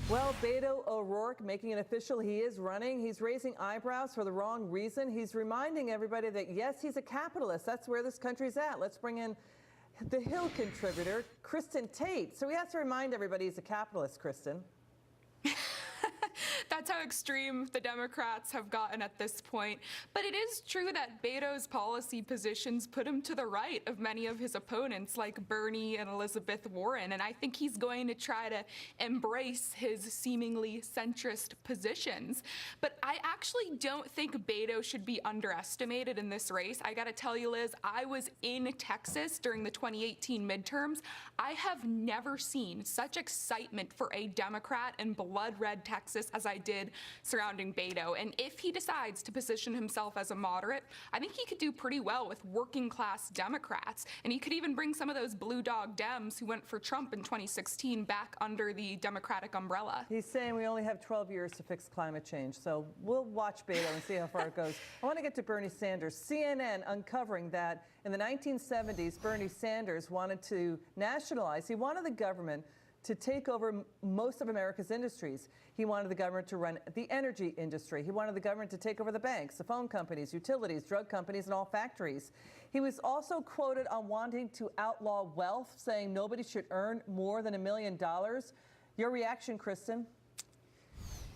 Well, Beto O'Rourke making it official. He is running. He's raising eyebrows for the wrong reason. He's reminding everybody that, yes, he's a capitalist. That's where this country's at. Let's bring in the Hill contributor, Kristin Tate. So he has to remind everybody he's a capitalist, Kristin. That's how extreme the Democrats have gotten at this point. But it is true that Beto's policy positions put him to the right of many of his opponents, like Bernie and Elizabeth Warren. And I think he's going to try to embrace his seemingly centrist positions. But I actually don't think Beto should be underestimated in this race. I got to tell you, Liz, I was in Texas during the 2018 midterms. I have never seen such excitement for a Democrat in blood red Texas as I did surrounding Beto. And if he decides to position himself as a moderate, I think he could do pretty well with working class Democrats. And he could even bring some of those blue dog Dems who went for Trump in 2016 back under the Democratic umbrella. He's saying we only have 12 years to fix climate change. So we'll watch Beto and see how far it goes. I want to get to Bernie Sanders. CNN uncovering that in the 1970s, Bernie Sanders wanted to nationalize. He wanted the government to take over most of America's industries. He wanted the government to run the energy industry. He wanted the government to take over the banks, the phone companies, utilities, drug companies, and all factories. He was also quoted on wanting to outlaw wealth, saying nobody should earn more than $1 million. Your reaction, Kristin?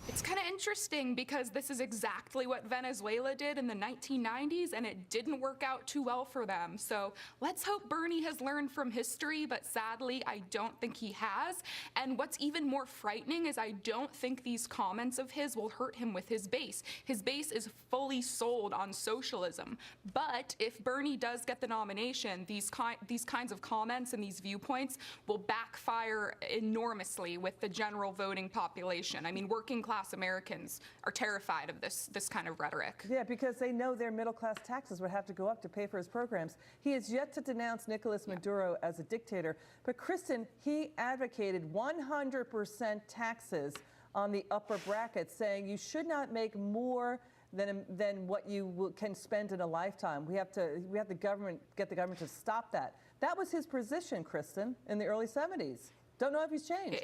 It's kind of interesting because this is exactly what Venezuela did in the 1990s, and it didn't work out too well for them. So let's hope Bernie has learned from history, but sadly, I don't think he has. And what's even more frightening is I don't think these comments of his will hurt him with his base. His base is fully sold on socialism. But if Bernie does get the nomination, these kinds of comments and these viewpoints will backfire enormously with the general voting population. I mean, working class Americans are terrified of this kind of rhetoric. Yeah, because they know their middle-class taxes would have to go up to pay for his programs. He has yet to denounce Nicolas Maduro as a dictator. But Kristin, he advocated 100% taxes on the upper bracket, saying you should not make more than what you can spend in a lifetime. We have the government get the government to stop that. That was his position, Kristin, in the early 70s. Don't know if he's changed.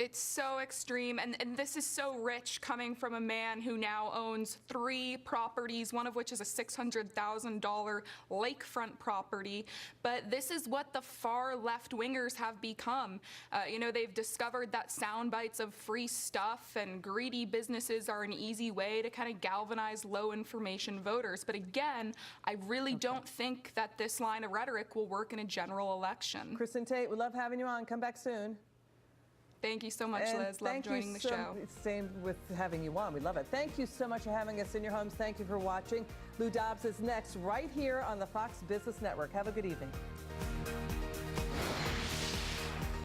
It's so extreme, and this is so rich coming from a man who now owns 3 properties, one of which is a $600,000 lakefront property. But this is what the far left-wingers have become. They've discovered that sound bites of free stuff and greedy businesses are an easy way to kind of galvanize low-information voters. But again, I really don't think that this line of rhetoric will work in a general election. Kristin Tate, we love having you on. Come back soon. Thank you so much, Liz. Love joining the show. Same with having you on. We love it. Thank you so much for having us in your homes. Thank you for watching. Lou Dobbs is next right here on the Fox Business Network. Have a good evening.